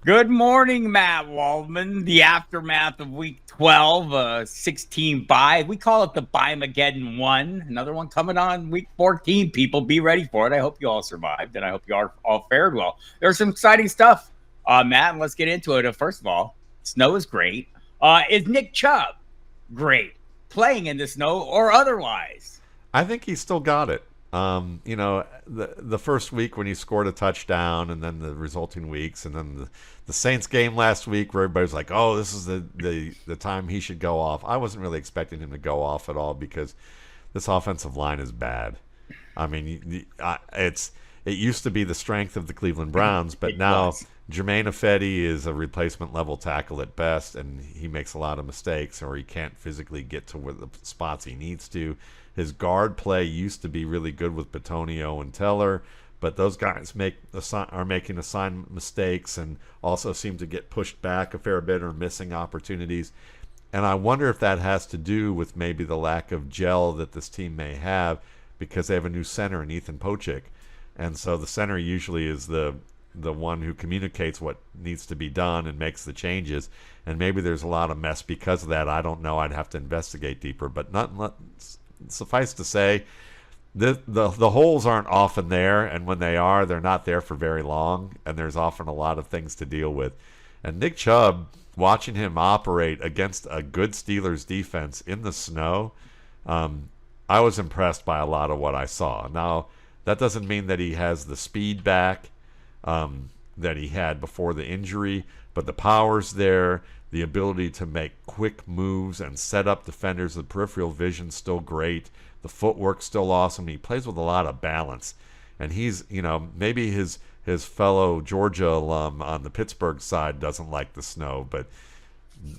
Good morning, Matt Waldman. The aftermath of Week 12, 16 bye. We call it the Bye-mageddon 1. Another one coming on Week 14. People, be ready for it. I hope you all survived, and I hope you all fared well. There's some exciting stuff, Matt, and let's get into it. First of all, snow is great. Is Nick Chubb great playing in the snow or otherwise? I think he still got it. The first week when he scored a touchdown, and then the resulting weeks, and then the Saints game last week where everybody's like, "Oh, this is the time he should go off." I wasn't really expecting him to go off at all because this offensive line is bad. I mean, it used to be the strength of the Cleveland Browns, but now Jermaine Ifedi is a replacement level tackle at best, and he makes a lot of mistakes, or he can't physically get to where the spots he needs to. His guard play used to be really good with Bitonio and Teller, but those guys are making assignment mistakes and also seem to get pushed back a fair bit or missing opportunities. And I wonder if that has to do with maybe the lack of gel that this team may have because they have a new center in Ethan Pacheco. And so the center usually is the one who communicates what needs to be done and makes the changes. And maybe there's a lot of mess because of that. I don't know. I'd have to investigate deeper. But suffice to say, the holes aren't often there, and when they are, they're not there for very long, and there's often a lot of things to deal with. And Nick Chubb, watching him operate against a good Steelers defense in the snow, I was impressed by a lot of what I saw. Now, that doesn't mean that he has the speed back that he had before the injury, but the power's there. The ability to make quick moves and set up defenders, the peripheral vision's still great. The footwork's still awesome. He plays with a lot of balance. And he's, maybe his fellow Georgia alum on the Pittsburgh side doesn't like the snow, but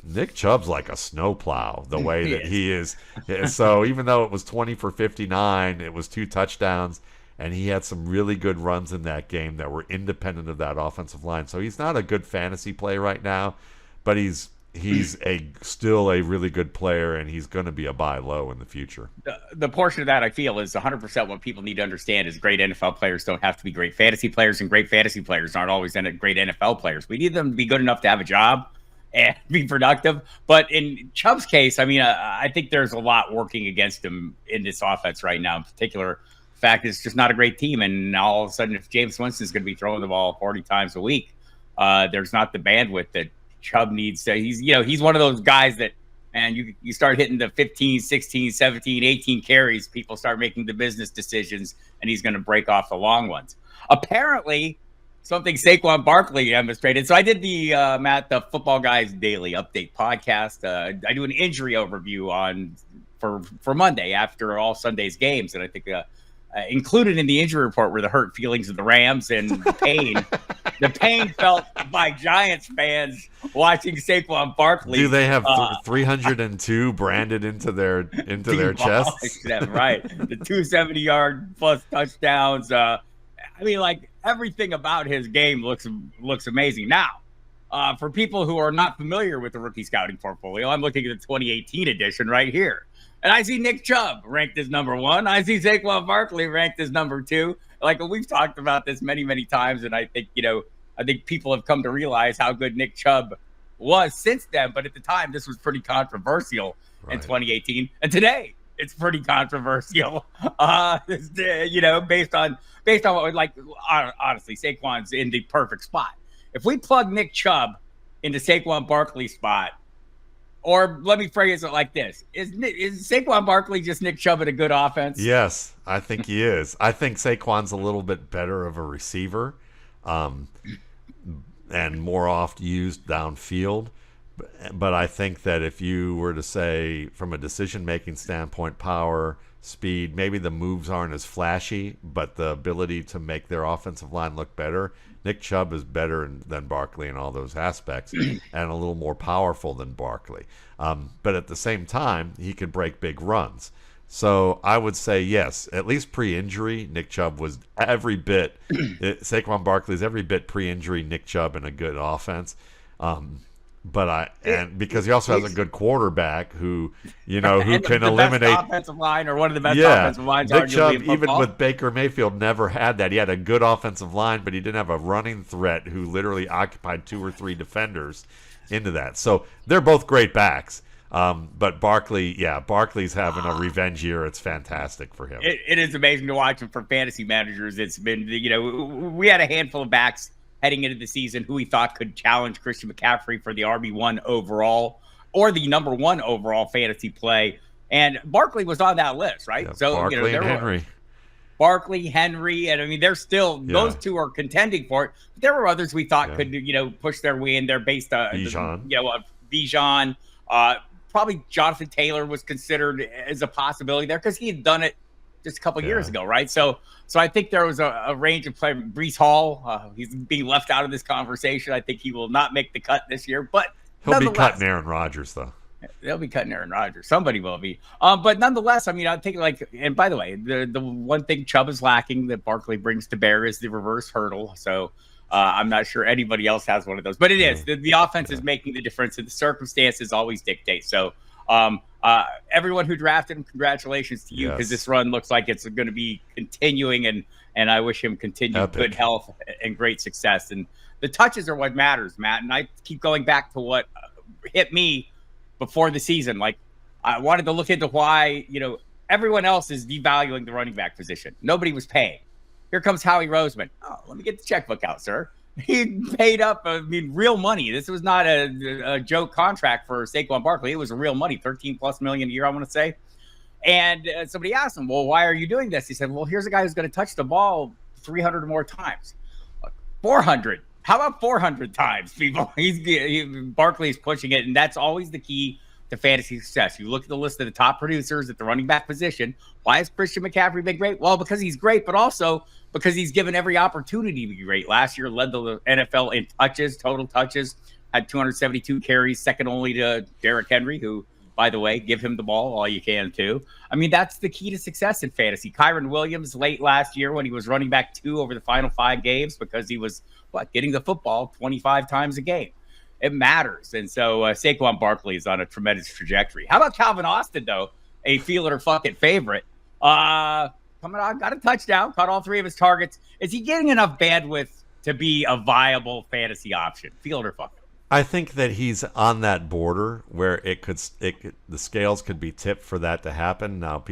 Nick Chubb's like a snowplow the way that he is. So even though it was 20 for 59, it was 2 touchdowns, and he had some really good runs in that game that were independent of that offensive line. So he's not a good fantasy play right now, but he's still a really good player, and he's going to be a buy low in the future. The portion of that I feel is 100% what people need to understand is great NFL players don't have to be great fantasy players, and great fantasy players aren't always great NFL players. We need them to be good enough to have a job and be productive. But in Chubb's case, I mean, I think there's a lot working against him in this offense right now. In particular, the fact it's just not a great team, and all of a sudden, if James Winston's going to be throwing the ball 40 times a week, there's not the bandwidth that Chubb needs to. He's one of those guys that, and you start hitting the 15, 16, 17, 18 carries, people start making the business decisions, and he's going to break off the long ones. Apparently, something Saquon Barkley demonstrated. So I did the Football Guys Daily Update podcast. I do an injury overview for Monday after all Sunday's games, and I think included in the injury report were the hurt feelings of the Rams and the pain. The pain felt by Giants fans watching Saquon Barkley. Do they have 302 branded into their chests? Them, right. The 270-yard plus touchdowns. I mean, like, everything about his game looks amazing. Now, for people who are not familiar with the rookie scouting portfolio, I'm looking at the 2018 edition right here. And I see Nick Chubb ranked as number 1. I see Saquon Barkley ranked as number 2. Like, we've talked about this many, many times, and I think people have come to realize how good Nick Chubb was since then. But at the time, this was pretty controversial in 2018, and today it's pretty controversial. Based on what honestly, Saquon's in the perfect spot. If we plug Nick Chubb into Saquon Barkley's spot. Or let me phrase it like this. Is Saquon Barkley just Nick Chubb in a good offense? Yes, I think he is. I think Saquon's a little bit better of a receiver and more oft used downfield. But I think that if you were to say from a decision-making standpoint, power, speed, maybe the moves aren't as flashy, but the ability to make their offensive line look better, Nick Chubb is better than Barkley in all those aspects and a little more powerful than Barkley. But at the same time, he could break big runs. So I would say, yes, at least pre-injury, Nick Chubb was every bit, Saquon Barkley's every bit pre-injury Nick Chubb in a good offense. because he also has a good quarterback who who and can the eliminate best offensive line, or one of the best offensive lines, Nick arguably Chubb, in football. even with Baker Mayfield, never had that. He had a good offensive line, but he didn't have a running threat who literally occupied 2 or 3 defenders into that. So they're both great backs. But Barkley's having a revenge year. It's fantastic for him. It is amazing to watch him for fantasy managers. It's been, we had a handful of backs heading into the season who we thought could challenge Christian McCaffrey for the RB1 overall or the number 1 overall fantasy play. And Barkley was on that list, right? Yeah, so Barkley and Henry. Barkley, Henry, and I mean, they're still, those two are contending for it. But there were others we thought could, push their way in there based on, Bijan. Probably Jonathan Taylor was considered as a possibility there because he had done it just a couple years ago, right? So I think there was a range of players. Breece Hall, he's being left out of this conversation. I think he will not make the cut this year, but he'll be cutting Aaron Rodgers, though. They'll be cutting Aaron Rodgers. Somebody will be. But nonetheless, I mean, I think and by the way, the one thing Chubb is lacking that Barkley brings to bear is the reverse hurdle. So I'm not sure anybody else has one of those, but it is. The offense is making the difference, and the circumstances always dictate. So everyone who drafted him, congratulations to you, because this run looks like it's going to be continuing, and I wish him continued good health and great success. And the touches are what matters, Matt. And I keep going back to what hit me before the season. Like, I wanted to look into why, everyone else is devaluing the running back position. Nobody was paying. Here comes Howie Roseman. Oh, let me get the checkbook out, sir. He paid up, real money. This was not a joke contract for Saquon Barkley. It was real money, $13+ million a year, I want to say. And somebody asked him, well, why are you doing this? He said, well, here's a guy who's going to touch the ball 300 or more times. 400. How about 400 times, people? Barkley's pushing it, and that's always the key to fantasy success. You look at the list of the top producers at the running back position. Why has Christian McCaffrey been great? Well, because he's great, but also because he's given every opportunity to be great. Last year, led the NFL in touches, total touches, had 272 carries, second only to Derrick Henry, who, by the way, give him the ball all you can, too. I mean, that's the key to success in fantasy. Kyron Williams late last year when he was running back 2 over the final 5 games because he was, getting the football 25 times a game. It matters. And so Saquon Barkley is on a tremendous trajectory. How about Calvin Austin, though? A feel it or fuck it favorite. Coming on, got a touchdown, caught all 3 of his targets. Is he getting enough bandwidth to be a viable fantasy option? Feel it or fuck it? I think that he's on that border where the scales could be tipped for that to happen. Now,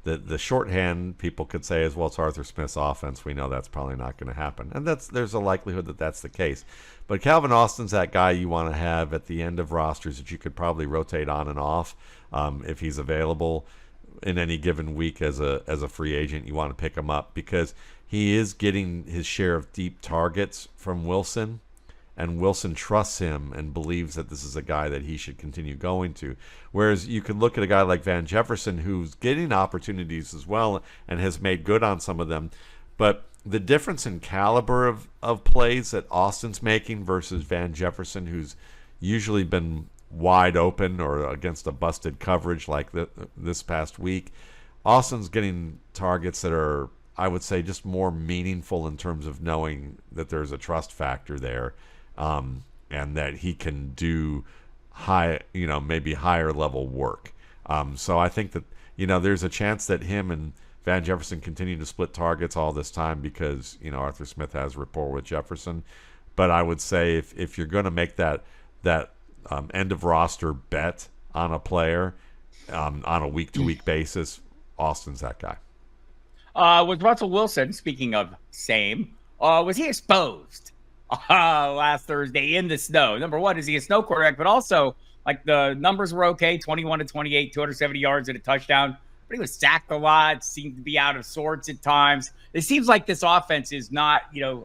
the shorthand people could say is, well, it's Arthur Smith's offense. We know that's probably not going to happen. And there's a likelihood that that's the case. But Calvin Austin's that guy you want to have at the end of rosters that you could probably rotate on and off if he's available in any given week as a free agent. You want to pick him up because he is getting his share of deep targets from Wilson. And Wilson trusts him and believes that this is a guy that he should continue going to. Whereas you could look at a guy like Van Jefferson who's getting opportunities as well and has made good on some of them. But the difference in caliber of plays that Austin's making versus Van Jefferson, who's usually been wide open or against a busted coverage like this past week, Austin's getting targets that are, I would say, just more meaningful in terms of knowing that there's a trust factor there. And that he can do maybe higher level work. So I think that, there's a chance that him and Van Jefferson continue to split targets all this time because, Arthur Smith has rapport with Jefferson. But I would say if you're going to make that end of roster bet on a player on a week-to-week basis, Austin's that guy. With Russell Wilson, speaking of same, was he exposed last Thursday in the snow? Number one, is he a snow quarterback? But also, the numbers were okay, 21 to 28, 270 yards and a touchdown. But he was sacked a lot, seemed to be out of sorts at times. It seems like this offense is not,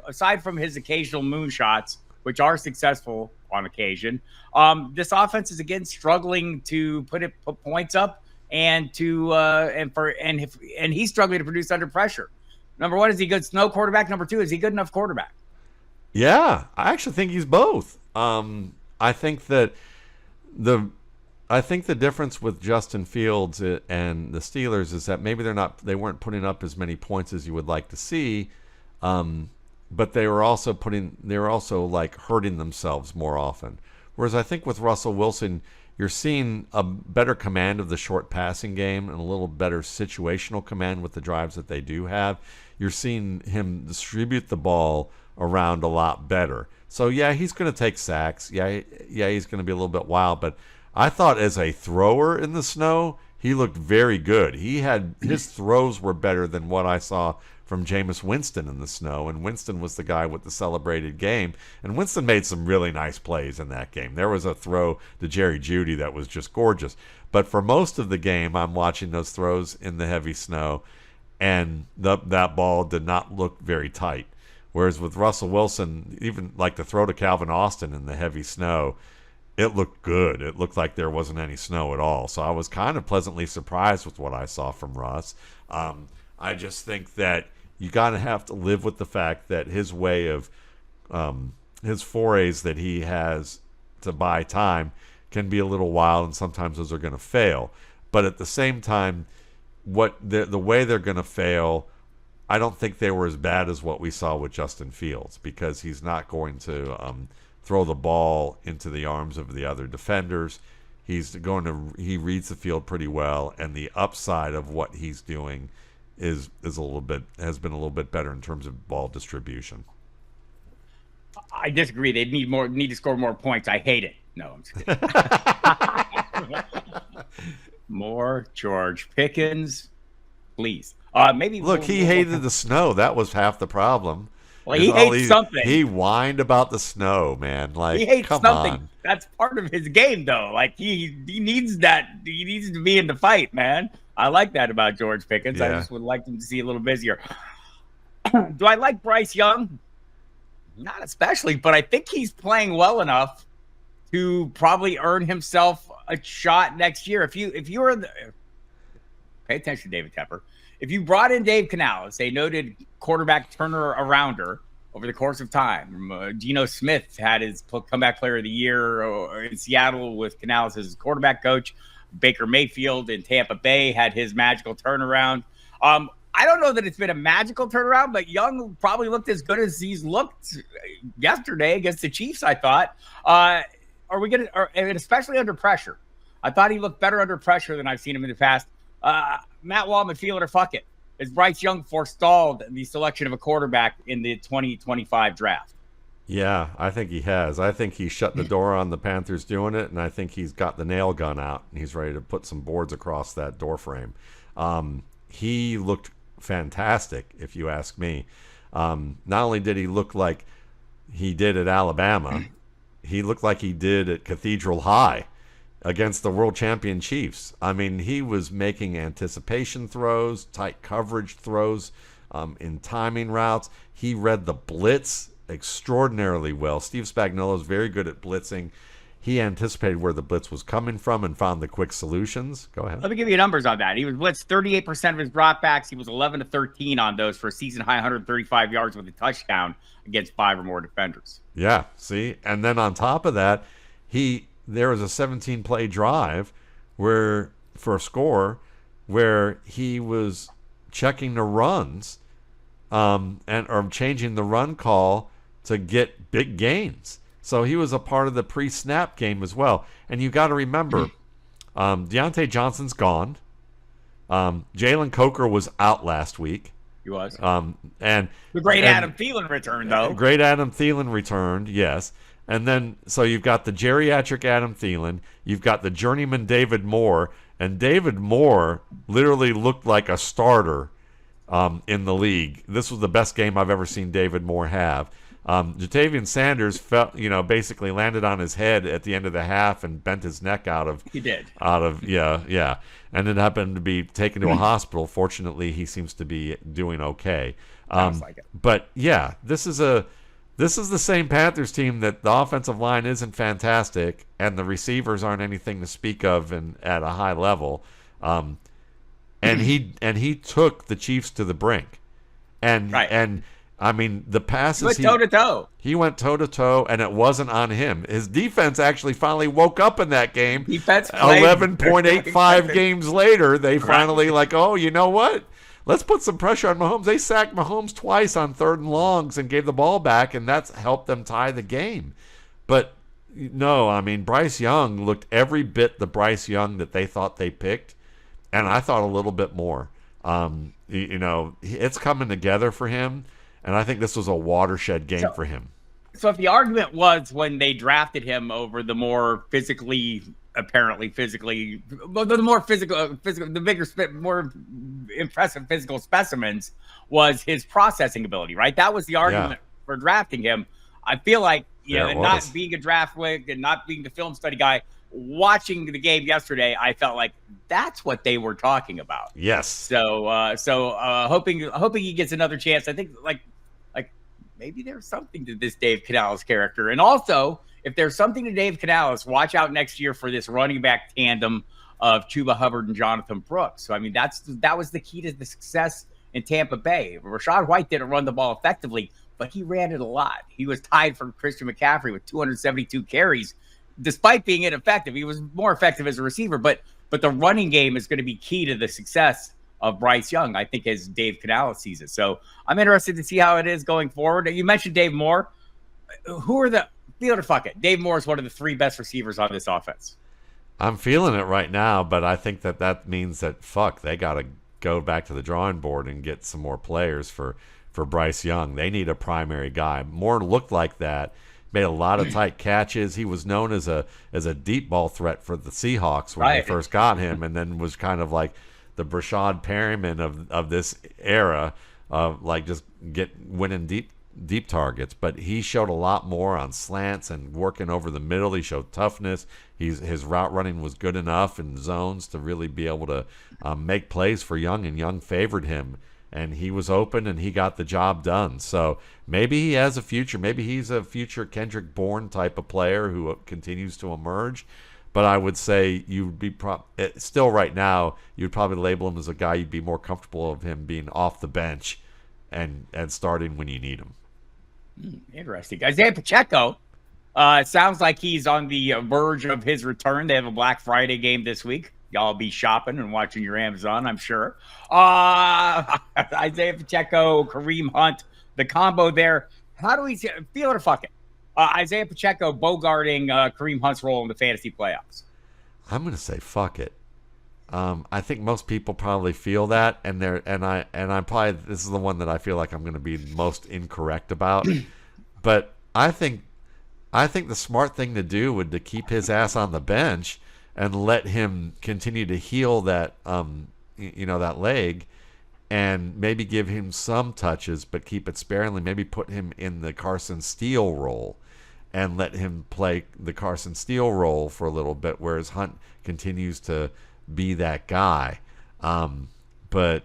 aside from his occasional moonshots, which are successful on occasion, this offense is again struggling to put points up and he's struggling to produce under pressure. Number one, is he a good snow quarterback? Number two, is he good enough quarterback? Yeah, I actually think he's both. I think the difference with Justin Fields and the Steelers is that maybe they weren't putting up as many points as you would like to see, but they were also hurting themselves more often. Whereas I think with Russell Wilson, you're seeing a better command of the short passing game and a little better situational command with the drives that they do have. You're seeing him distribute the ball around a lot better. So, yeah, he's going to take sacks. Yeah, he's going to be a little bit wild. But I thought as a thrower in the snow, he looked very good. His throws were better than what I saw from Jameis Winston in the snow, and Winston was the guy with the celebrated game, and Winston made some really nice plays in that game. There was a throw to Jerry Jeudy that was just gorgeous, but for most of the game, I'm watching those throws in the heavy snow, and that ball did not look very tight. Whereas with Russell Wilson, even like the throw to Calvin Austin in the heavy snow, it looked good. It looked like there wasn't any snow at all. So I was kind of pleasantly surprised with what I saw from Russ. I just think that you got to have to live with the fact that his way of his forays that he has to buy time can be a little wild, and sometimes those are going to fail. But at the same time, the way they're going to fail, I don't think they were as bad as what we saw with Justin Fields, because he's not going to throw the ball into the arms of the other defenders. He reads the field pretty well, and the upside of what he's doing has been a little bit better in terms of ball distribution. I disagree. They need to score more points. I hate it. No, I'm just kidding. More George Pickens, please. Maybe look. He hated the snow. That was half the problem. Well, he hates something. He whined about the snow, man. Like, he hates come something. on. That's part of his game, though. Like he needs that. He needs to be in the fight, man. I like that about George Pickens. Yeah. I just would like him to see a little busier. Do I like Bryce Young? Not especially, but I think he's playing well enough to probably earn himself a shot next year. If you were pay attention, David Tepper. If you brought in Dave Canales, a noted quarterback turner arounder over the course of time, Jonnu Smith had his comeback player of the year in Seattle with Canales as his quarterback coach. Baker Mayfield in Tampa Bay had his magical turnaround. I don't know that it's been a magical turnaround, but Young probably looked as good as he's looked yesterday against the Chiefs, I thought. And especially under pressure. I thought he looked better under pressure than I've seen him in the past. Matt Waldman, feel it or fuck it. Has Bryce Young forestalled the selection of a quarterback in the 2025 draft? Yeah, I think he has. I think he shut the door on the Panthers doing it, and I think he's got the nail gun out, and he's ready to put some boards across that door frame. He looked fantastic, if you ask me. Not only did he look like he did at Alabama, he looked like he did at Cathedral High against the world champion Chiefs. I mean, he was making anticipation throws, tight coverage throws, in timing routes. He read the blitz extraordinarily well. Steve Spagnuolo is very good at blitzing. He anticipated where the blitz was coming from and found the quick solutions. Go ahead. Let me give you numbers on that. He was blitzed 38% of his dropbacks. He was 11-13 on those for a season-high 135 yards with a touchdown against 5 or more defenders. Yeah, see? And then on top of that, there was a 17-play drive for a score where he was checking the runs or changing the run call to get big gains. So he was a part of the pre-snap game as well. And you got to remember, Deontay Johnson's gone. Jalen Coker was out last week. He was. And the great Adam Thielen returned, though. Great Adam Thielen returned, yes. And then, so you've got the geriatric Adam Thielen. You've got the journeyman David Moore. And David Moore literally looked like a starter in the league. This was the best game I've ever seen David Moore have. Jatavian Sanders basically landed on his head at the end of the half and bent his neck out of. He did. And it happened to be taken to a hospital. Fortunately, he seems to be doing okay. Sounds like it. But yeah, this is the same Panthers team that the offensive line isn't fantastic and the receivers aren't anything to speak of at a high level. And he took the Chiefs to the brink. And right. And I mean, the passes he went toe-to-toe. He went toe-to-toe, and it wasn't on him. His defense actually finally woke up in that game. Defense played 11.85 games later, they finally oh, you know what? Let's put some pressure on Mahomes. They sacked Mahomes twice on 3rd and longs and gave the ball back, and that's helped them tie the game. But No, I mean, Bryce Young looked every bit the Bryce Young that they thought they picked, and I thought a little bit more. It's coming together for him, and I think this was a watershed game for him. So if the argument was when they drafted him over the more apparently physically, the more physical, the bigger, more impressive physical specimens was his processing ability, right? That was the argument for drafting him. I feel like, and not being a draft wig and not being the film study guy, watching the game yesterday, I felt like that's what they were talking about. Yes. So hoping he gets another chance. I think like maybe there's something to this Dave Canales character. And also, if there's something to Dave Canales, watch out next year for this running back tandem of Chuba Hubbard and Jonathan Brooks. So, I mean, that was the key to the success in Tampa Bay. Rachaad White didn't run the ball effectively, but he ran it a lot. He was tied for Christian McCaffrey with 272 carries. Despite being ineffective, he was more effective as a receiver. But the running game is going to be key to the success of Bryce Young, I think, as Dave Canales sees it. So I'm interested to see how it is going forward. You mentioned Dave Moore. Who are the field or fuck it? Dave Moore is one of the 3 best receivers on this offense. I'm feeling it right now, but I think that means that they got to go back to the drawing board and get some more players for Bryce Young. They need a primary guy. Moore looked like that. Made a lot of tight catches. He was known as a deep ball threat for the Seahawks when they first got him, and then was kind of like the Brashad Perryman of this era, like just winning deep targets. But he showed a lot more on slants and working over the middle. He showed toughness. His route running was good enough in zones to really be able to make plays for Young, and Young favored him. And he was open, and he got the job done. So maybe he has a future. Maybe he's a future Kendrick Bourne type of player who continues to emerge. But I would say you'd be still right now, you'd probably label him as a guy you'd be more comfortable of him being off the bench and starting when you need him. Interesting. Isaiah Pacheco, sounds like he's on the verge of his return. They have a Black Friday game this week. Y'all be shopping and watching your Amazon, I'm sure. Isaiah Pacheco, Kareem Hunt, the combo there. How do we feel it or fuck it? Isaiah Pacheco bogarting Kareem Hunt's role in the fantasy playoffs. I'm going to say fuck it. I think most people probably feel that, and I'm probably, this is the one that I feel like I'm going to be most incorrect about. But I think the smart thing to do would to keep his ass on the bench and let him continue to heal that that leg, and maybe give him some touches, but keep it sparingly. Maybe put him in the Carson Steele role and let him play the Carson Steele role for a little bit, whereas Hunt continues to be that guy. But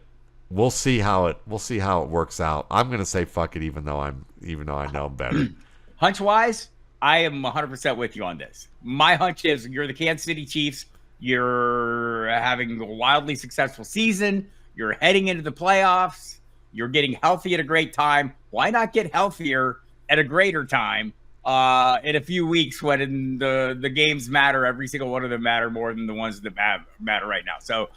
we'll see how it works out. I'm going to say fuck it, even though I know better. Hunch wise, I am 100% with you on this. My hunch is you're the Kansas City Chiefs. You're having a wildly successful season. You're heading into the playoffs. You're getting healthy at a great time. Why not get healthier at a greater time in a few weeks when the games matter? Every single one of them matter more than the ones that matter right now. So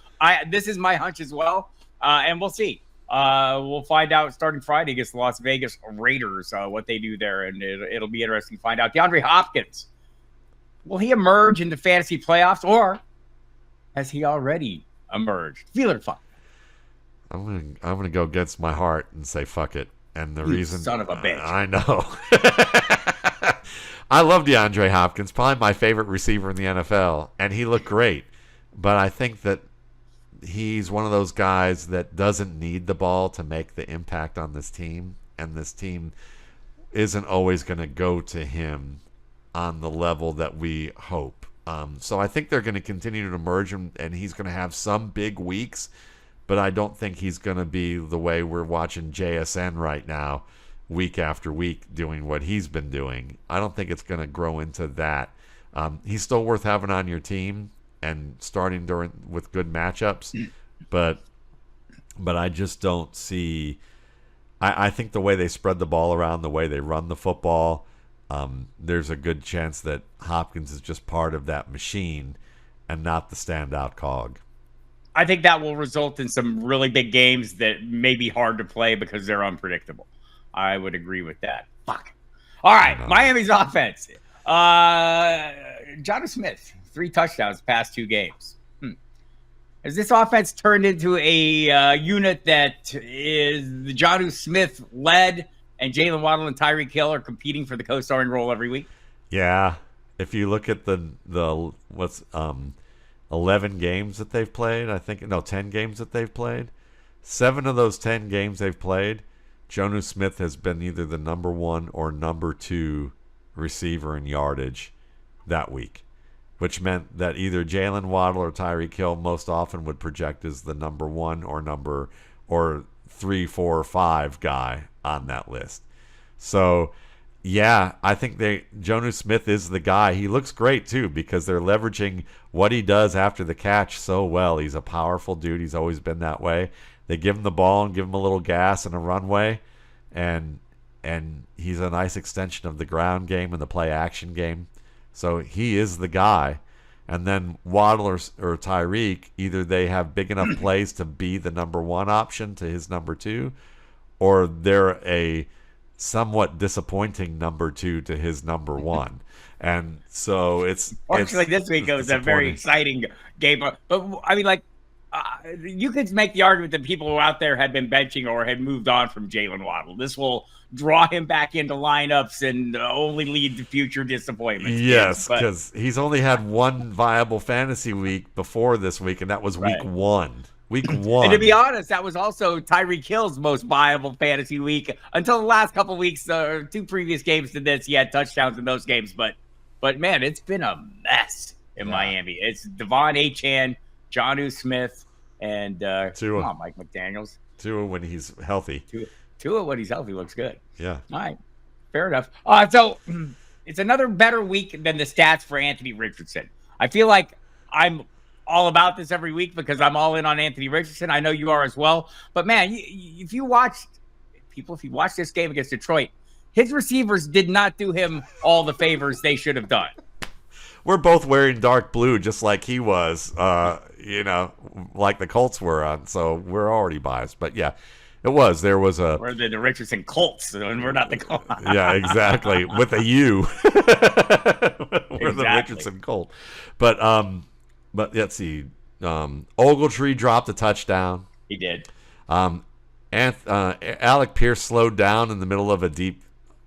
this is my hunch as well, and we'll see. We'll find out starting Friday against the Las Vegas Raiders what they do there, and it'll be interesting to find out. DeAndre Hopkins, will he emerge in the fantasy playoffs, or has he already emerged? Feel it fun. I'm gonna go against my heart and say fuck it. And the reason, son of a bitch, I know. I love DeAndre Hopkins, probably my favorite receiver in the NFL, and he looked great. But I think that he's one of those guys that doesn't need the ball to make the impact on this team, and this team isn't always going to go to him on the level that we hope. So I think they're going to continue to emerge, and he's going to have some big weeks, but I don't think he's going to be the way we're watching JSN right now, week after week, doing what he's been doing. I don't think it's going to grow into that. He's still worth having on your team and starting with good matchups, but I just don't see. I think the way they spread the ball around, the way they run the football, there's a good chance that Hopkins is just part of that machine and not the standout cog. I think that will result in some really big games that may be hard to play because they're unpredictable. I would agree with that. Fuck. All right, Miami's offense. Jonnu Smith, 3 touchdowns past 2 games. Has this offense turned into a unit that is the Jonnu Smith led, and Jaylen Waddle and Tyreek Hill are competing for the co-starring role every week? Yeah. If you look at the 11 games that they've played, 10 games that they've played, 7 of those 10 games they've played, Jonnu Smith has been either the number 1 or number 2 receiver in yardage that week, which meant that either Jaylen Waddle or Tyreek Hill most often would project as the number 1 or 3, 4, or 5 guy on that list. So, yeah, I think Jonnu Smith is the guy. He looks great too because they're leveraging what he does after the catch so well. He's a powerful dude. He's always been that way. They give him the ball and give him a little gas and a runway, and he's a nice extension of the ground game and the play action game. So he is the guy. And then Waddle or Tyreek, either they have big enough plays to be the number 1 option to his number 2, or they're a somewhat disappointing number 2 to his number 1. And so this week it was a very exciting game. But I mean, you could make the argument that people who out there had been benching or had moved on from Jaylen Waddle. This will draw him back into lineups and only lead to future disappointments. Yes, because he's only had 1 viable fantasy week before this week, and that was week 1. Week 1. And to be honest, that was also Tyreek Hill's most viable fantasy week until the last couple of weeks. 2 previous games to this, he had touchdowns in those games. But man, it's been a mess in Miami. It's Devon Achane, Jonnu Smith, and Mike McDaniels. Tua when he's healthy. Tua when he's healthy looks good. Yeah. All right. Fair enough. So it's another better week than the stats for Anthony Richardson. I feel like I'm all about this every week because I'm all in on Anthony Richardson. I know you are as well. But, man, if you watch this game against Detroit, his receivers did not do him all the favors they should have done. We're both wearing dark blue just like he was, like the Colts were on. So we're already biased. But, yeah, it was. There was a... We're the Richardson Colts, and we're not the Colts. Yeah, exactly. With a U. We're the Richardson Colt. But let's see. Ogletree dropped a touchdown. He did. Alec Pierce slowed down in the middle of a deep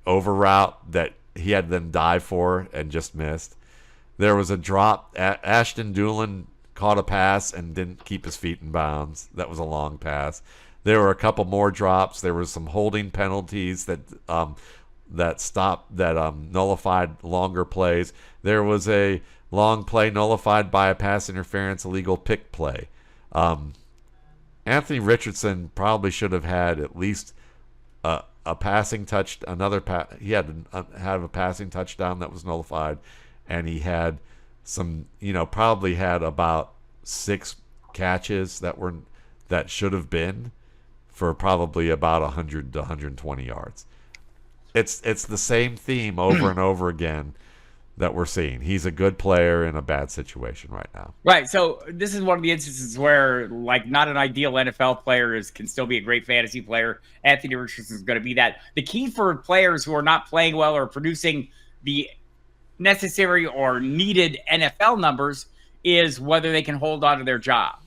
over route that he had them dive for and just missed. There was a drop. Ashton Doolin caught a pass and didn't keep his feet in bounds. That was a long pass. There were a couple more drops. There was some holding penalties that nullified longer plays. There was a long play nullified by a pass interference, illegal pick play. Anthony Richardson probably should have had at least a passing touch. He had to have a passing touchdown that was nullified, and he had probably had about 6 catches that should have been for probably about 100 to 120 yards. It's the same theme over and over again that we're seeing. He's a good player in a bad situation right now. Right. So this is one of the instances where, not an ideal NFL player can still be a great fantasy player. Anthony Richardson is going to be that. The key for players who are not playing well or producing the necessary or needed NFL numbers is whether they can hold on to their job.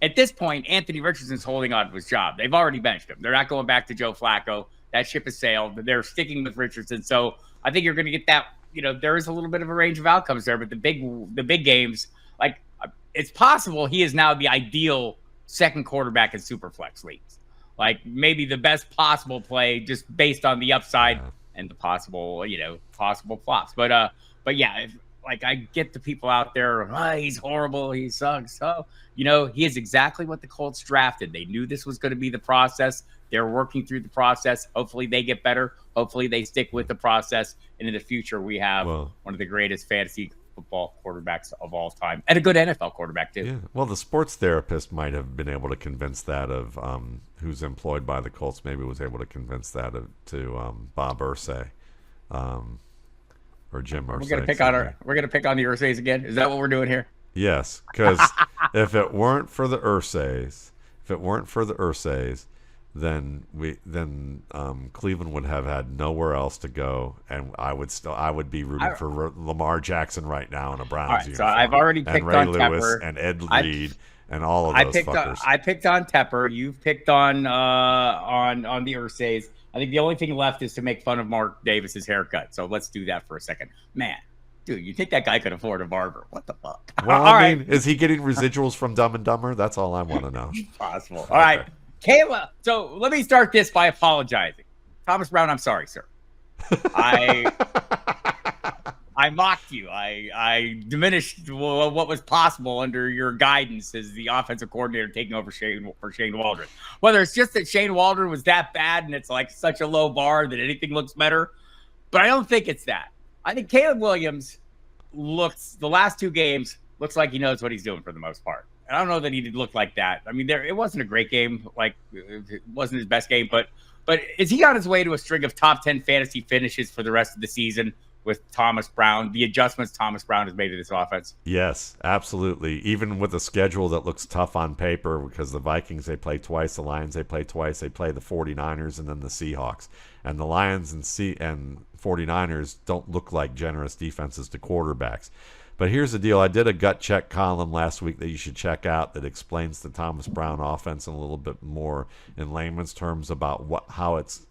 At this point, Anthony Richardson's holding on to his job. They've already benched him. They're not going back to Joe Flacco. That ship has sailed. They're sticking with Richardson. So I think you're going to get that. There is a little bit of a range of outcomes there, but the big games, it's possible he is now the ideal second quarterback in Superflex leagues. Maybe the best possible play just based on the upside and the possible flops. But yeah, I get the people out there, he's horrible, he sucks. So, he is exactly what the Colts drafted. They knew this was going to be the process. They're working through the process. Hopefully they get better. Hopefully they stick with the process. And in the future, we have one of the greatest fantasy football quarterbacks of all time, and a good NFL quarterback too. Yeah. Well, the sports therapist might have been able to convince that of who's employed by the Colts. Maybe was able to convince that to Bob Irsay, or Jim Irsay. We're gonna pick on the Irsays again. Is that what we're doing here? Yes, because if it weren't for the Irsays, then Cleveland would have had nowhere else to go, and I would be rooting for Lamar Jackson right now in a Browns uniform. So I've already picked and Ray on Lewis Tepper and Ed Reed and all of those fuckers. I picked on Tepper. You've picked on the Ursays. I think the only thing left is to make fun of Mark Davis's haircut. So let's do that for a second, man. Dude, you think that guy could afford a barber? What the fuck? Well, I mean, is he getting residuals from Dumb and Dumber? That's all I want to know. Possible. All right. Kayla, so let me start this by apologizing. Thomas Brown, I'm sorry, sir. I mocked you. I diminished what was possible under your guidance as the offensive coordinator taking over for Shane Waldron. Whether it's just that Shane Waldron was that bad and it's like such a low bar that anything looks better, but I don't think it's that. I think Caleb Williams the last two games, looks like he knows what he's doing for the most part. I don't know that he did look like that. I mean, it wasn't a great game. Like, it wasn't his best game. But is he on his way to a string of top 10 fantasy finishes for the rest of the season with Thomas Brown, the adjustments Thomas Brown has made to this offense? Yes, absolutely. Even with a schedule that looks tough on paper, because the Vikings, they play twice. The Lions, they play twice. They play the 49ers and then the Seahawks. And the Lions and 49ers don't look like generous defenses to quarterbacks. But here's the deal. I did a gut check column last week that you should check out that explains the Thomas Brown offense in a little bit more in layman's terms about how it's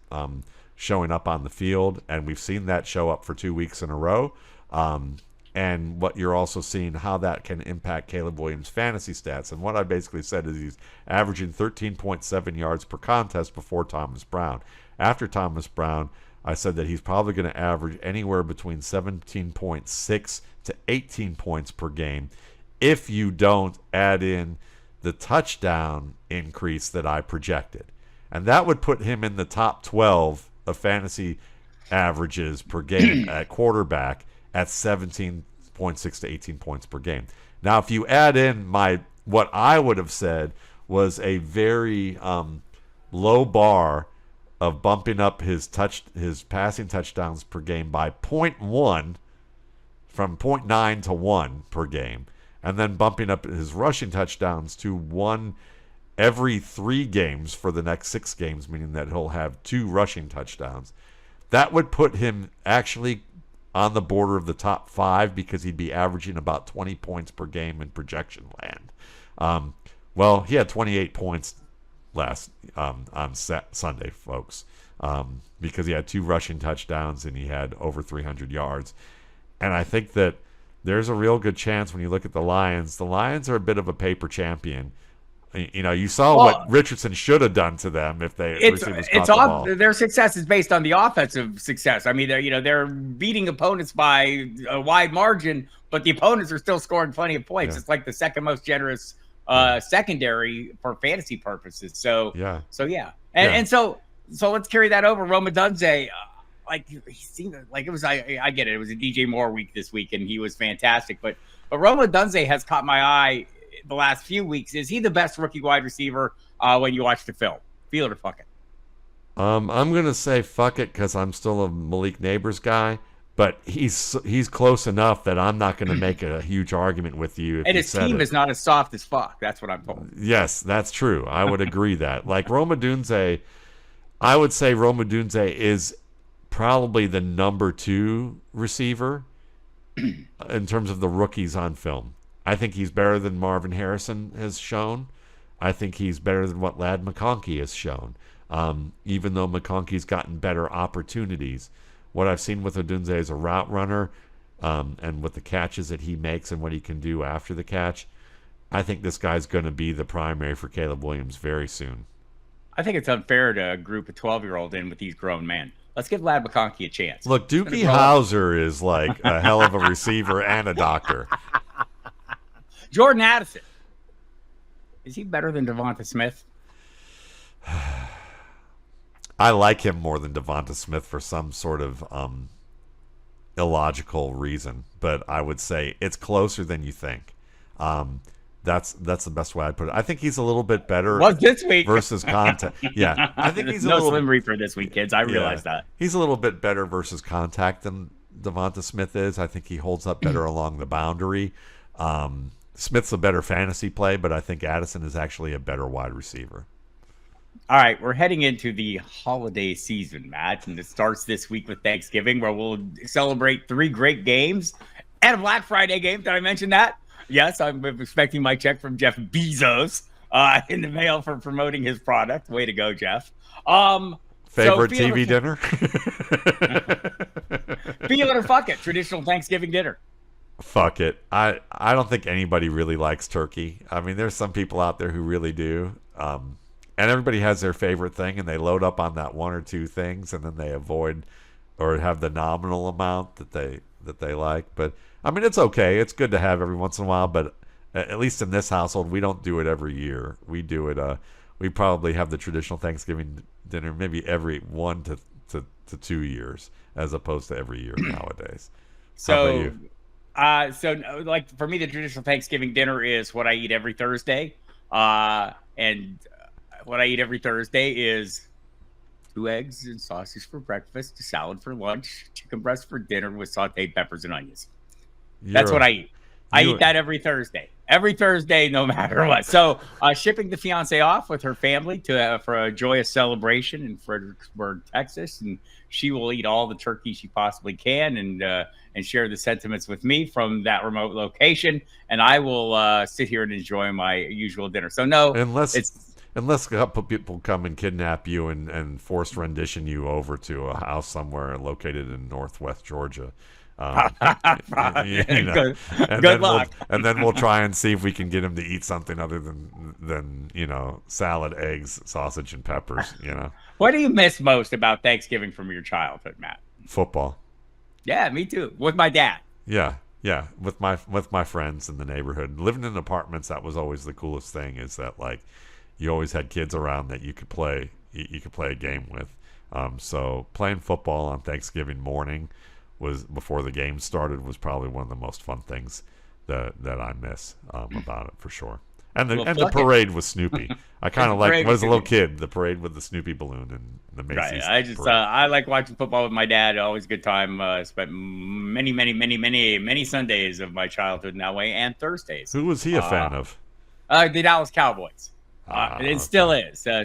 showing up on the field. And we've seen that show up for 2 weeks in a row. And what you're also seeing, how that can impact Caleb Williams' fantasy stats. And what I basically said is he's averaging 13.7 yards per contest before Thomas Brown. After Thomas Brown, I said that he's probably going to average anywhere between 17.6 to 18 points per game if you don't add in the touchdown increase that I projected. And that would put him in the top 12 of fantasy averages per game at quarterback at 17.6 to 18 points per game. Now, if you add in what I would have said was a very low bar of bumping up his passing touchdowns per game by 0.1 from 0.9 to 1 per game, and then bumping up his rushing touchdowns to 1 every 3 games for the next 6 games, meaning that he'll have 2 rushing touchdowns. That would put him actually on the border of the top 5 because he'd be averaging about 20 points per game in projection land. Well, he had 28 points last on Sunday, folks, because he had 2 rushing touchdowns and he had over 300 yards. And I think that there's a real good chance when you look at the Lions are a bit of a paper champion. You know, you saw what Richardson should have done to them if they receivers caught the ball. Their success is based on the offensive success. I mean, they're beating opponents by a wide margin, but the opponents are still scoring plenty of points. Yeah. It's like the second most generous secondary for fantasy purposes. So And so let's carry that over. Rome Odunze, he seemed like it was. I get it. It was a DJ Moore week this week, and he was fantastic. But Rome Odunze has caught my eye the last few weeks. Is he the best rookie wide receiver when you watch the film? Feel it or fuck it? I'm gonna say fuck it because I'm still a Malik Neighbors guy. But he's close enough that I'm not going to make a huge argument with you. And his team is not as soft as fuck. That's what I'm told. Yes, that's true. I would agree that. Like Rome Odunze, I would say Rome Odunze is probably the number 2 receiver in terms of the rookies on film. I think he's better than Marvin Harrison has shown. I think he's better than what Ladd McConkey has shown, even though McConkey's gotten better opportunities. What I've seen with Odunze as a route runner and with the catches that he makes and what he can do after the catch, I think this guy's going to be the primary for Caleb Williams very soon. I think it's unfair to group a 12-year-old in with these grown men. Let's give Ladd McConkey a chance. Look, Dookie Howser is like a hell of a receiver and a doctor. Jordan Addison. Is he better than Devonta Smith? I like him more than Devonta Smith for some sort of illogical reason, but I would say it's closer than you think. That's the best way I'd put it. I think he's a little bit better this week versus contact. Yeah, I think he's no Slim Reaper this week, kids. I realize that he's a little bit better versus contact than Devonta Smith is. I think he holds up better along the boundary. Smith's a better fantasy play, but I think Addison is actually a better wide receiver. All right, we're heading into the holiday season, Matt, and it starts this week with Thanksgiving, where we'll celebrate 3 great games and a Black Friday game. Did I mention that? Yes, I'm expecting my check from Jeff Bezos in the mail for promoting his product. Way to go, Jeff. Favorite TV dinner? Feel it or fuck it. Traditional Thanksgiving dinner. Fuck it. I don't think anybody really likes turkey. I mean, there's some people out there who really do. And everybody has their favorite thing, and they load up on that one or two things, and then they avoid or have the nominal amount that they like. But I mean, it's okay. It's good to have every once in a while. But at least in this household, we don't do it every year. We do it. We probably have the traditional Thanksgiving dinner maybe every 1 to 2 years, as opposed to every year nowadays. How about you? So like for me, the traditional Thanksgiving dinner is what I eat every Thursday. And what I eat every Thursday is 2 eggs and sausage for breakfast, a salad for lunch, chicken breast for dinner with sauteed peppers and onions. That's what I eat. I eat that every Thursday. Every Thursday, no matter what. So shipping the fiance off with her family for a joyous celebration in Fredericksburg, Texas. And she will eat all the turkey she possibly can and share the sentiments with me from that remote location. And I will sit here and enjoy my usual dinner. So no, Unless a couple people come and kidnap you and forced rendition you over to a house somewhere located in Northwest Georgia. Good luck. And then we'll try and see if we can get him to eat something other than salad, eggs, sausage, and peppers. What do you miss most about Thanksgiving from your childhood, Matt? Football. Yeah, me too. With my dad. Yeah, with my friends in the neighborhood. Living in apartments, that was always the coolest thing. Is that like you always had kids around that you could play a game with. So playing football on Thanksgiving morning was before the game started was probably one of the most fun things that I miss about it for sure. And the parade with Snoopy. I kind of like as a little kid the parade with the Snoopy balloon and the Macy's. Right. I like watching football with my dad. Always a good time. Spent many Sundays of my childhood in that way and Thursdays. Who was he a fan of? The Dallas Cowboys. It still is. So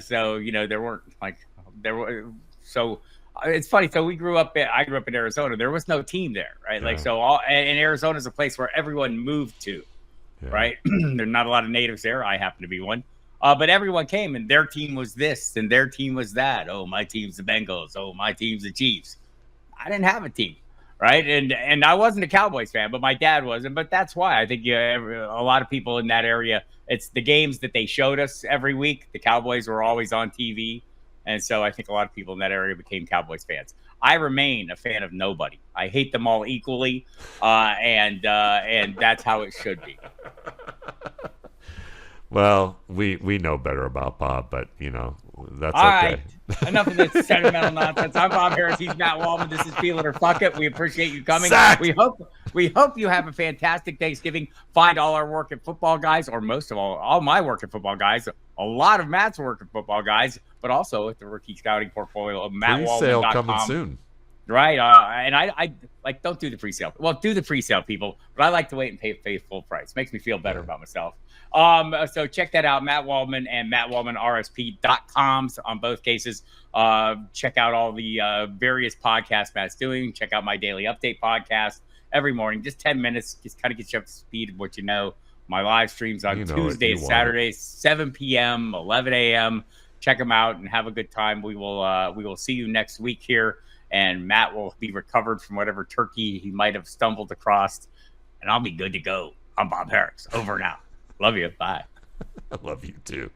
it's funny. So I grew up in Arizona. There was no team there, right? Yeah. And Arizona is a place where everyone moved to, yeah. Right? There's not a lot of natives there. I happen to be one. But everyone came, and their team was this, and their team was that. Oh, my team's the Bengals. Oh, my team's the Chiefs. I didn't have a team, right? And I wasn't a Cowboys fan, but my dad wasn't. But that's why I think a lot of people in that area, it's the games that they showed us every week. The Cowboys were always on TV. And so I think a lot of people in that area became Cowboys fans. I remain a fan of nobody. I hate them all equally, and that's how it should be. Well, we know better about Bob, but that's all okay. Right. Enough of this sentimental nonsense. I'm Bob Harris. He's Matt Waldman. This is Feel It or Fuck It. We appreciate you coming. Zach! We hope you have a fantastic Thanksgiving. Find all our work at football guys, or most of all my work at football guys. A lot of Matt's work at football guys, but also at the rookie scouting portfolio of MattWaldman.com. Pre-sale coming soon. Right. And I like, don't do the pre-sale. Well, do the pre-sale, people, but I like to wait and pay full price. Makes me feel better about myself. So check that out, Matt Waldman and MattWaldmanRSP.coms on both cases. Check out all the various podcasts Matt's doing. Check out my daily update podcast every morning, just 10 minutes, just kind of get you up to speed of what you know. My live streams on Tuesdays, Saturdays, 7 p.m., 11 a.m. Check them out and have a good time. We will see you next week here, and Matt will be recovered from whatever turkey he might have stumbled across, and I'll be good to go. I'm Bob Harris. Over and out. Love you. Bye. I love you too.